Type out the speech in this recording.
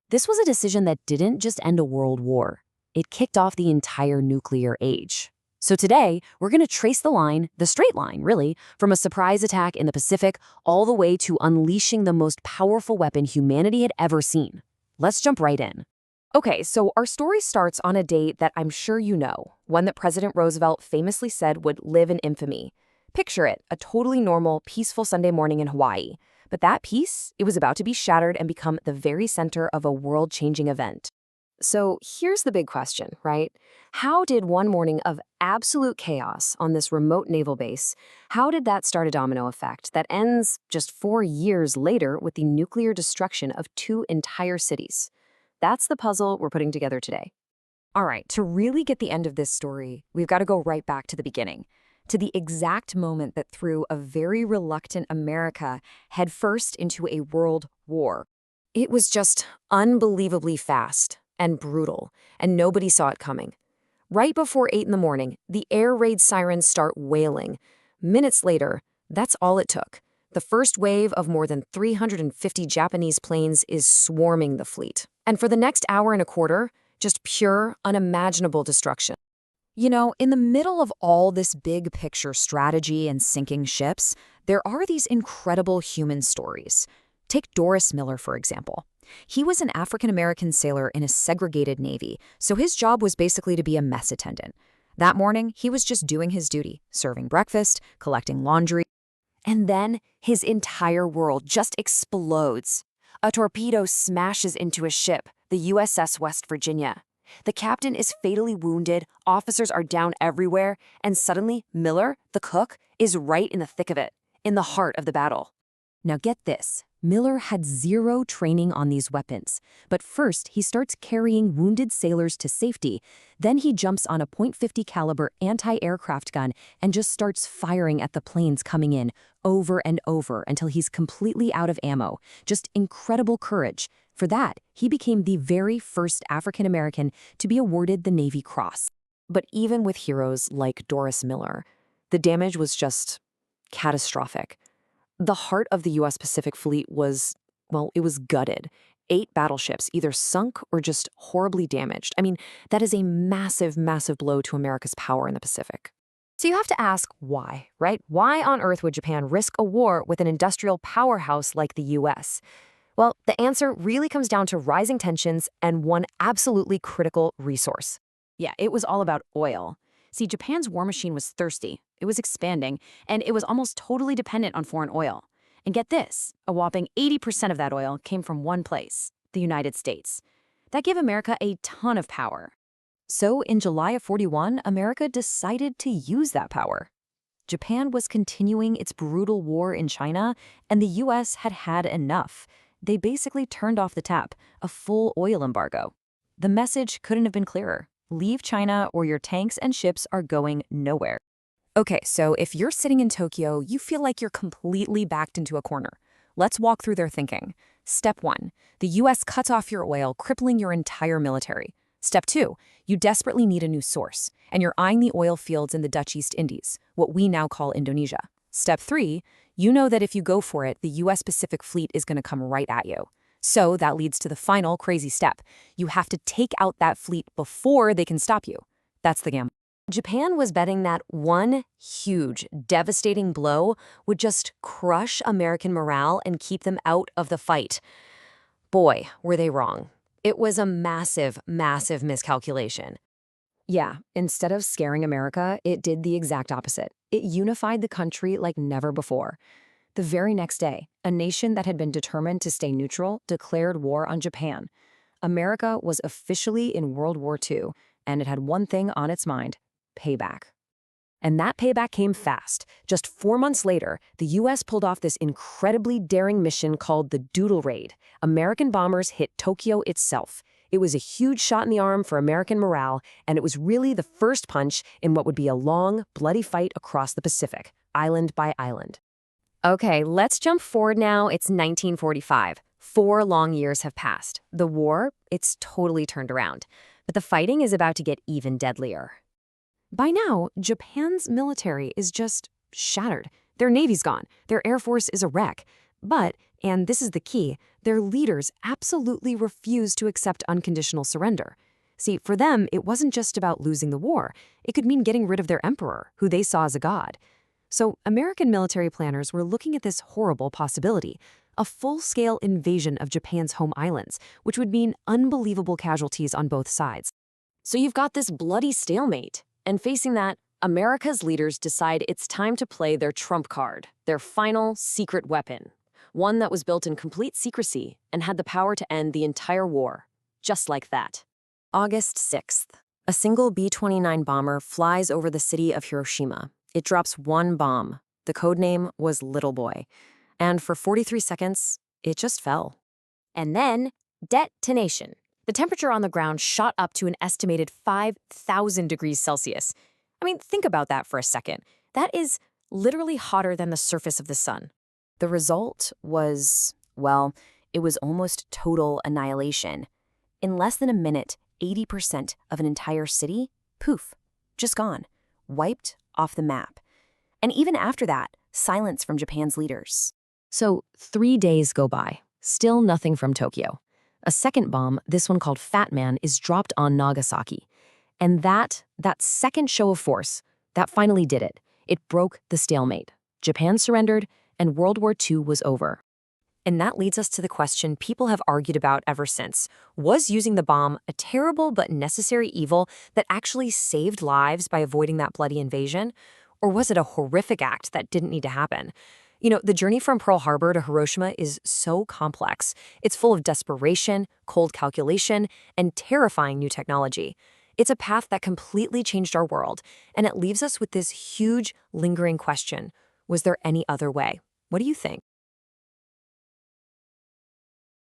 This was a decision that didn't just end a world war. It kicked off the entire nuclear age. So today, we're going to trace the line, the straight line, really, from a surprise attack in the Pacific all the way to unleashing the most powerful weapon humanity had ever seen. Let's jump right in. Okay, so our story starts on a date that I'm sure you know, one that President Roosevelt famously said would live in infamy. Picture it, a totally normal, peaceful Sunday morning in Hawaii. But that peace, it was about to be shattered and become the very center of a world-changing event. So here's the big question, right? How did one morning of absolute chaos on this remote naval base, how did that start a domino effect that ends just 4 years later with the nuclear destruction of 2 entire cities? That's the puzzle we're putting together today. All right, to really get the end of this story, we've got to go right back to the beginning, to the exact moment that threw a very reluctant America headfirst into a world war. It was just unbelievably fast and brutal, and nobody saw it coming. Right before 8 in the morning, the air raid sirens start wailing. Minutes later, that's all it took. The first wave of more than 350 Japanese planes is swarming the fleet. And for the next hour and a quarter, just pure, unimaginable destruction. You know, in the middle of all this big picture strategy and sinking ships, there are these incredible human stories. Take Doris Miller, for example. He was an African-American sailor in a segregated Navy, so his job was basically to be a mess attendant. That morning, he was just doing his duty, serving breakfast, collecting laundry. And then his entire world just explodes. A torpedo smashes into a ship, the USS West Virginia. The captain is fatally wounded, officers are down everywhere, and suddenly Miller, the cook, is right in the thick of it, in the heart of the battle. Now get this. Miller had zero training on these weapons, but first he starts carrying wounded sailors to safety. Then he jumps on a .50 caliber anti-aircraft gun and just starts firing at the planes coming in over and over until he's completely out of ammo. Just incredible courage. For that, he became the very first African-American to be awarded the Navy Cross. But even with heroes like Doris Miller, the damage was just catastrophic. The heart of the U.S. Pacific Fleet was, well, it was gutted. 8 battleships either sunk or just horribly damaged. I mean, that is a massive, massive blow to America's power in the Pacific. So you have to ask why, right? Why on earth would Japan risk a war with an industrial powerhouse like the U.S.? Well, the answer really comes down to rising tensions and one absolutely critical resource. Yeah, it was all about oil. See, Japan's war machine was thirsty, it was expanding, and it was almost totally dependent on foreign oil. And get this, a whopping 80% of that oil came from one place, the United States. That gave America a ton of power. So in July of '41, America decided to use that power. Japan was continuing its brutal war in China, and the US had had enough. They basically turned off the tap, a full oil embargo. The message couldn't have been clearer. Leave China or your tanks and ships are going nowhere. Okay, so if you're sitting in Tokyo, you feel like you're completely backed into a corner. Let's walk through their thinking. Step 1, the US cuts off your oil, crippling your entire military. Step 2, you desperately need a new source, and you're eyeing the oil fields in the Dutch East Indies, what we now call Indonesia. Step 3, you know that if you go for it, the US Pacific Fleet is going to come right at you. So that leads to the final crazy step. You have to take out that fleet before they can stop you. That's the gamble. Japan was betting that one huge, devastating blow would just crush American morale and keep them out of the fight. Boy, were they wrong. It was a massive, massive miscalculation. Yeah, instead of scaring America, it did the exact opposite. It unified the country like never before. The very next day, a nation that had been determined to stay neutral declared war on Japan. America was officially in World War II, and it had one thing on its mind: payback. And that payback came fast. Just 4 months later, the U.S. pulled off this incredibly daring mission called the Doodle Raid. American bombers hit Tokyo itself. It was a huge shot in the arm for American morale, and it was really the first punch in what would be a long, bloody fight across the Pacific, island by island. Okay, let's jump forward now. It's 1945. 4 long years have passed. The war, it's totally turned around. But the fighting is about to get even deadlier. By now, Japan's military is just shattered. Their navy's gone. Their air force is a wreck. But And this is the key, their leaders absolutely refused to accept unconditional surrender. See, for them, it wasn't just about losing the war. It could mean getting rid of their emperor, who they saw as a god. So American military planners were looking at this horrible possibility, a full-scale invasion of Japan's home islands, which would mean unbelievable casualties on both sides. So you've got this bloody stalemate. And facing that, America's leaders decide it's time to play their trump card, their final secret weapon. One that was built in complete secrecy and had the power to end the entire war. Just like that. August 6th. A single B-29 bomber flies over the city of Hiroshima. It drops one bomb. The codename was Little Boy. And for 43 seconds, it just fell. And then, detonation. The temperature on the ground shot up to an estimated 5,000 degrees Celsius. I mean, think about that for a second. That is literally hotter than the surface of the sun. The result was, well, it was almost total annihilation. In less than a minute, 80% of an entire city, poof, just gone, wiped off the map. And even after that, silence from Japan's leaders. So 3 days go by, still nothing from Tokyo. A second bomb, this one called Fat Man, is dropped on Nagasaki. And that second show of force, that finally did it. It broke the stalemate. Japan surrendered, and World War II was over. And that leads us to the question people have argued about ever since. Was using the bomb a terrible but necessary evil that actually saved lives by avoiding that bloody invasion? Or was it a horrific act that didn't need to happen? You know, the journey from Pearl Harbor to Hiroshima is so complex. It's full of desperation, cold calculation, and terrifying new technology. It's a path that completely changed our world, and it leaves us with this huge, lingering question. Was there any other way? What do you think?